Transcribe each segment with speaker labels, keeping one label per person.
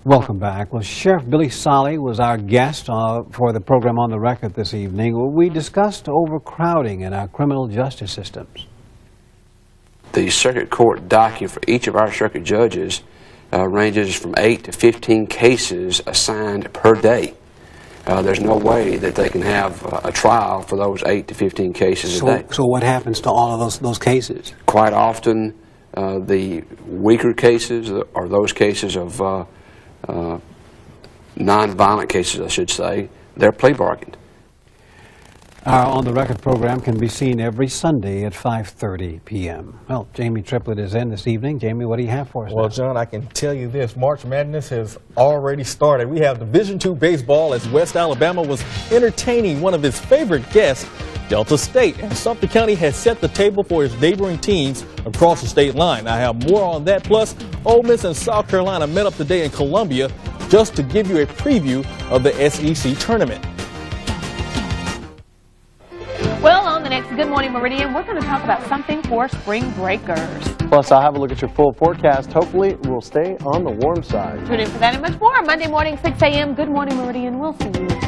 Speaker 1: Welcome back. Well, Sheriff Billy Solly was our guest for the program On the Record this evening. We discussed overcrowding in our criminal justice systems.
Speaker 2: The circuit court docket for each of our circuit judges ranges from 8 to 15 cases assigned per day. There's no way that they can have a trial for those 8 to 15 cases a day.
Speaker 1: So what happens to all of those cases?
Speaker 2: Quite often, the weaker cases are those cases of non-violent cases, I should say. They're plea bargained.
Speaker 1: Our On the Record program can be seen every Sunday at 5:30 p.m. Well, Jamie Triplett is in this evening. Jamie, what do you have for us?
Speaker 3: Well, John, I can tell you this. March Madness has already started. We have Division II baseball as West Alabama was entertaining one of his favorite guests, Delta State. And Sumter County has set the table for its neighboring teams across the state line. I have more on that. Plus, Ole Miss and South Carolina met up today in Columbia just to give you a preview of the SEC tournament.
Speaker 4: Well, on the next Good Morning Meridian, we're going to talk about something for spring breakers.
Speaker 5: Plus, I'll have a look at your full forecast. Hopefully, we'll stay on the warm side.
Speaker 4: Tune in for that and much more. Monday morning, 6 a.m. Good Morning Meridian. We'll see you today.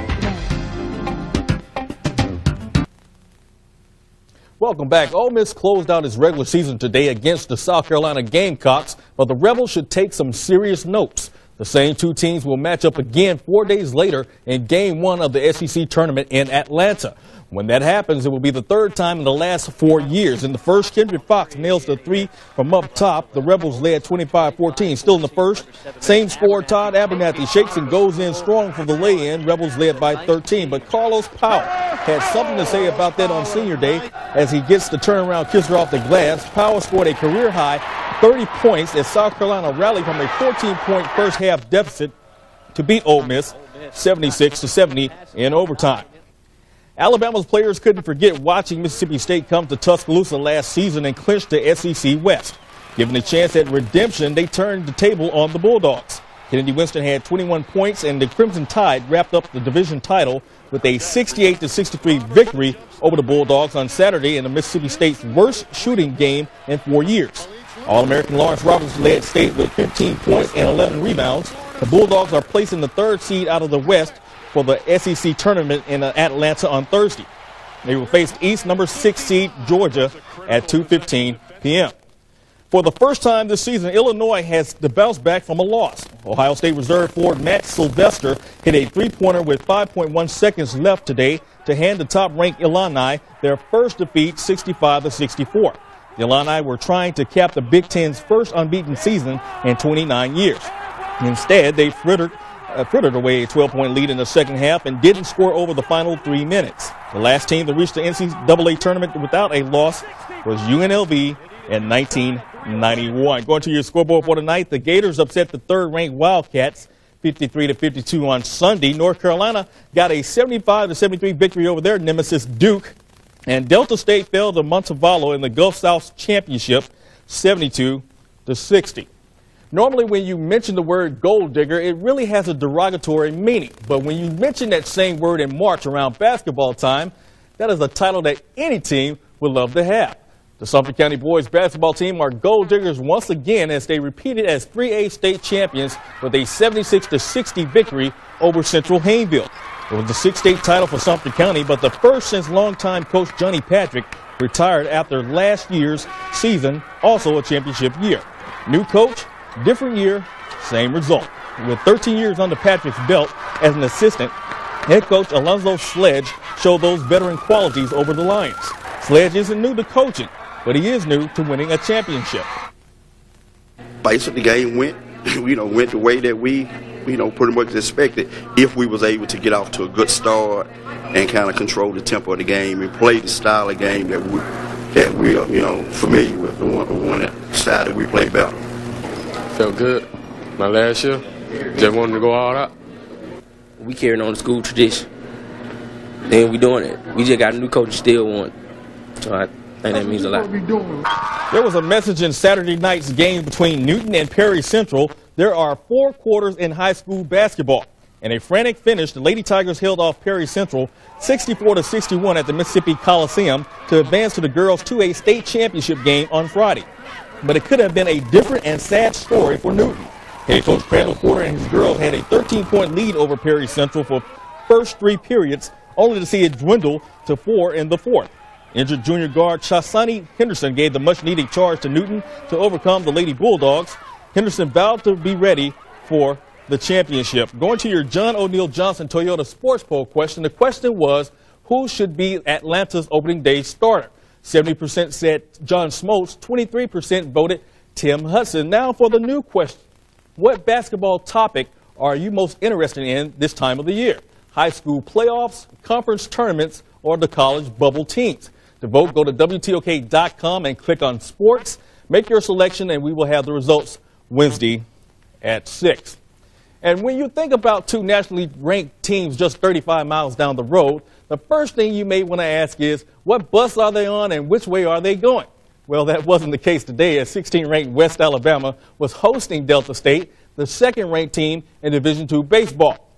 Speaker 3: Welcome back. Ole Miss closed out its regular season today against the South Carolina Gamecocks, but the Rebels should take some serious notes. The same two teams will match up again 4 days later in Game 1 of the SEC tournament in Atlanta. When that happens, it will be the third time in the last 4 years. In the first, Kendrick Fox nails the three from up top. The Rebels led 25-14. Still in the first, same score, Todd Abernathy shakes and goes in strong for the lay-in. Rebels led by 13. But Carlos Powell had something to say about that on senior day as he gets the turnaround kisser off the glass. Powell scored a career-high 30 points as South Carolina rallied from a 14-point first-half deficit to beat Ole Miss 76-70 in overtime. Alabama's players couldn't forget watching Mississippi State come to Tuscaloosa last season and clinch the SEC West. Given a chance at redemption, they turned the table on the Bulldogs. Kennedy Winston had 21 points, and the Crimson Tide wrapped up the division title with a 68-63 victory over the Bulldogs on Saturday in the Mississippi State's worst shooting game in 4 years. All-American Lawrence Roberts led State with 15 points and 11 rebounds. The Bulldogs are placing the third seed out of the West for the SEC tournament in Atlanta on Thursday. They will face East number 6 seed Georgia at 2:15 p.m. For the first time this season, Illinois has to bounce back from a loss. Ohio State reserve forward Matt Sylvester hit a three-pointer with 5.1 seconds left today to hand the top-ranked Illini their first defeat, 65-64. The Illini were trying to cap the Big Ten's first unbeaten season in 29 years. Instead, they frittered away a 12-point lead in the second half and didn't score over the final 3 minutes. The last team to reach the NCAA tournament without a loss was UNLV in 1991. Going to your scoreboard for tonight, the Gators upset the third-ranked Wildcats 53-52 on Sunday. North Carolina got a 75-73 victory over their nemesis Duke. And Delta State fell to Montevallo in the Gulf South Championship 72-60. Normally, when you mention the word gold digger, it really has a derogatory meaning. But when you mention that same word in March around basketball time, that is a title that any team would love to have. The Sumter County boys basketball team are gold diggers once again as they repeated as 3A state champions with a 76-60 victory over Central Haynesville. It was the sixth state title for Sumter County, but the first since longtime coach Johnny Patrick retired after last year's season, also a championship year. New coach, different year, same result. With 13 years under Patrick's belt as an assistant, head coach Alonzo Sledge showed those veteran qualities over the Lions. Sledge isn't new to coaching, but he is new to winning a championship.
Speaker 6: Basically, the game went the way that we, pretty much expected if we was able to get off to a good start and kind of control the tempo of the game and play the style of game that we're familiar with, the one style that we play better.
Speaker 7: Felt good. My last year, just wanted to go all out.
Speaker 8: We carrying on the school tradition. Then we doing it. We just got a new coach and still won. So I think that means a lot.
Speaker 3: There was a message in Saturday night's game between Newton and Perry Central. There are 4 quarters in high school basketball. In a frantic finish, the Lady Tigers held off Perry Central 64-61 at the Mississippi Coliseum to advance to the girls' 2A state championship game on Friday. But it could have been a different and sad story for Newton. Head coach Crandall Porter and his girls had a 13-point lead over Perry Central for first 3 periods, only to see it dwindle to 4 in the 4th. Injured junior guard Chasani Henderson gave the much-needed charge to Newton to overcome the Lady Bulldogs. Henderson vowed to be ready for the championship. Going to your John O'Neill Johnson Toyota Sports Poll question, the question was, who should be Atlanta's opening day starter? 70% said John Smoltz, 23% voted Tim Hudson. Now for the new question. What basketball topic are you most interested in this time of the year? High school playoffs, conference tournaments, or the college bubble teams? To vote, go to WTOK.com and click on sports. Make your selection and we will have the results Wednesday at 6. And when you think about 2 nationally ranked teams just 35 miles down the road, the first thing you may want to ask is, what bus are they on and which way are they going? Well, that wasn't the case today, as 16th-ranked West Alabama was hosting Delta State, the second-ranked team in Division II baseball.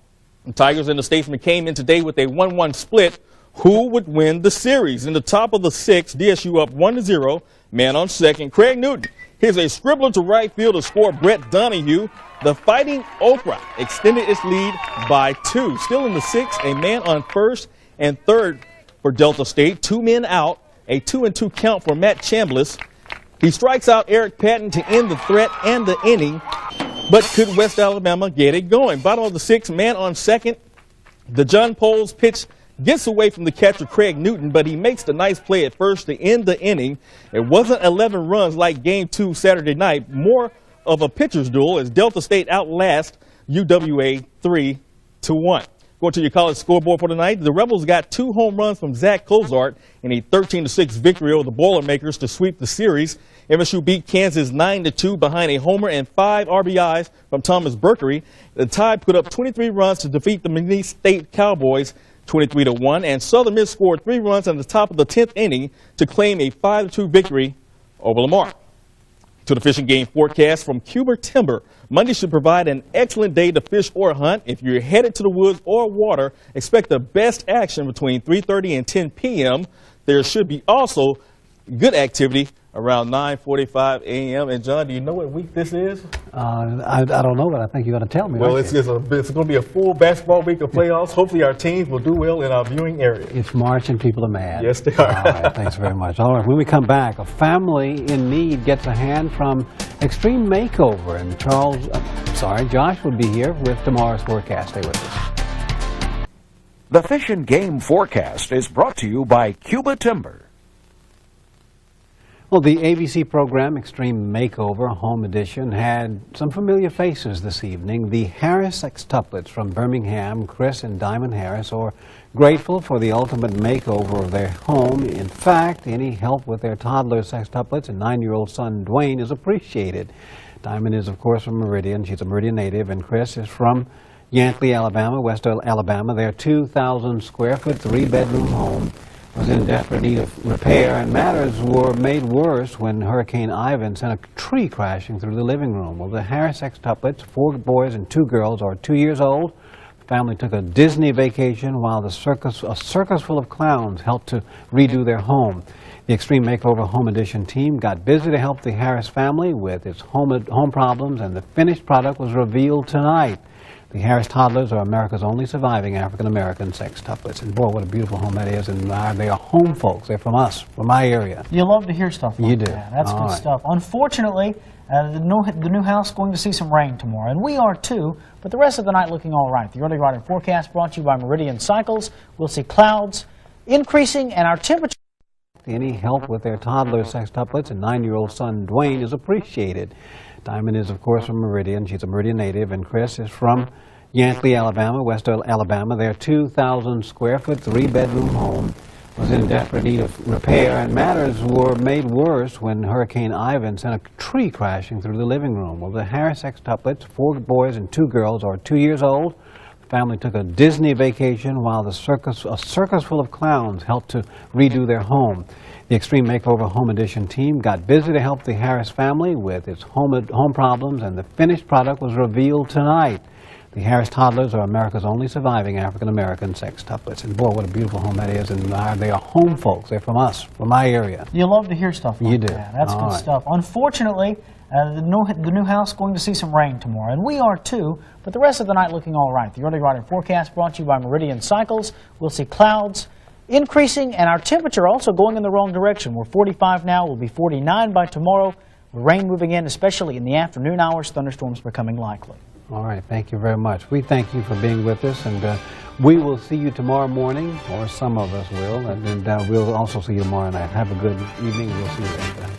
Speaker 3: The Tigers and the Statesmen came in today with a 1-1 split. Who would win the series? In the top of the 6th, DSU up 1-0, man on second, Craig Newton. Here's a scribbler to right field to score Brett Donahue. The Fighting Okra extended its lead by 2. Still in the 6th, a man on first and third for Delta State. 2 men out, a 2-2 count for Matt Chambliss. He strikes out Eric Patton to end the threat and the inning, but could West Alabama get it going? Bottom of the 6th, man on second. The John Poles pitch gets away from the catcher Craig Newton, but he makes the nice play at first to end the inning. It wasn't 11 runs like Game 2 Saturday night, more of a pitcher's duel as Delta State outlast UWA 3-1. Going to your college scoreboard for tonight, the Rebels got 2 home runs from Zach Cozart in a 13-6 victory over the Boilermakers to sweep the series. MSU beat Kansas 9-2 behind a homer and 5 RBIs from Thomas Berkery. The Tide put up 23 runs to defeat the McNeese State Cowboys 23-1, and Southern Miss scored 3 runs in the top of the 10th inning to claim a 5-2 victory over Lamar. To the fishing game forecast from Cuber Timber. Monday should provide an excellent day to fish or hunt. If you're headed to the woods or water, expect the best action between 3:30 and 10 p.m. There should be also good activity around 9:45 a.m. And John, do you know what week this is?
Speaker 1: I don't know, but I think you're going to tell me.
Speaker 3: Well, it's going to be a full basketball week of playoffs. Hopefully our teams will do well in our viewing area.
Speaker 1: It's March and people are mad.
Speaker 3: Yes, they are.
Speaker 1: All right, thanks very much. All right, when we come back, a family in need gets a hand from Extreme Makeover. And Josh will be here with tomorrow's forecast. Stay with us.
Speaker 9: The Fish and Game Forecast is brought to you by Cuba Timber.
Speaker 1: Well, the ABC program, Extreme Makeover Home Edition, had some familiar faces this evening. The Harris sextuplets from Birmingham, Chris and Diamond Harris, are grateful for the ultimate makeover of their home. In fact, any help with their toddler sextuplets and 9-year-old son Dwayne is appreciated. Diamond is, of course, from Meridian. She's a Meridian native, and Chris is from Yantley, Alabama, West Alabama. Their 2,000-square-foot, 3-bedroom home was in desperate need of repair, and matters were made worse when Hurricane Ivan sent a tree crashing through the living room. Well, the Harris sextuplets, 4 boys and 2 girls, are 2 years old. The family took a Disney vacation while a circus full of clowns helped to redo their home. The Extreme Makeover Home Edition team got busy to help the Harris family with its home problems, and the finished product was revealed tonight. The Harris toddlers are America's only surviving African-American sextuplets. And boy, what a beautiful home that is. And they are home folks. They're from us, from my area.
Speaker 10: You love to hear stuff like
Speaker 1: you do.
Speaker 10: That. That's
Speaker 1: all
Speaker 10: good
Speaker 1: right.
Speaker 10: stuff. Unfortunately, the new house is going to see some rain tomorrow. And we are too, but the rest of the night looking all right. The early rider forecast brought to you by Meridian Cycles. We'll see clouds increasing and our temperature.
Speaker 1: Any help with their toddler sextuplets and 9-year-old son Dwayne is appreciated. Diamond is, of course, from Meridian. She's a Meridian native, and Chris is from Yantley, Alabama, West Alabama. Their 2,000-square-foot, 3-bedroom home was in desperate need of repair, and matters were made worse when Hurricane Ivan sent a tree crashing through the living room. Well, the Harris sextuplets, 4 boys and 2 girls, are 2 years old. The family took a Disney vacation while a circus full of clowns helped to redo their home. The Extreme Makeover Home Edition team got busy to help the Harris family with its home problems, and the finished product was revealed tonight. The Harris toddlers are America's only surviving African-American sextuplets. And boy, what a beautiful home that is. And they are home folks. They're from us, from my area.
Speaker 10: You love to hear stuff like
Speaker 1: you do.
Speaker 10: That. That's
Speaker 1: all
Speaker 10: good
Speaker 1: right.
Speaker 10: stuff. Unfortunately, The new house going to see some rain tomorrow, and we are too, but the rest of the night looking all right. The early rider forecast brought to you by Meridian Cycles. We'll see clouds increasing and our temperature also going in the wrong direction. We're 45 now, we'll be 49 by tomorrow. With rain moving in, especially in the afternoon hours, thunderstorms becoming likely.
Speaker 1: All right, thank you very much. We thank you for being with us, and we will see you tomorrow morning, or some of us will, and we'll also see you tomorrow night. Have a good evening. We'll see you later.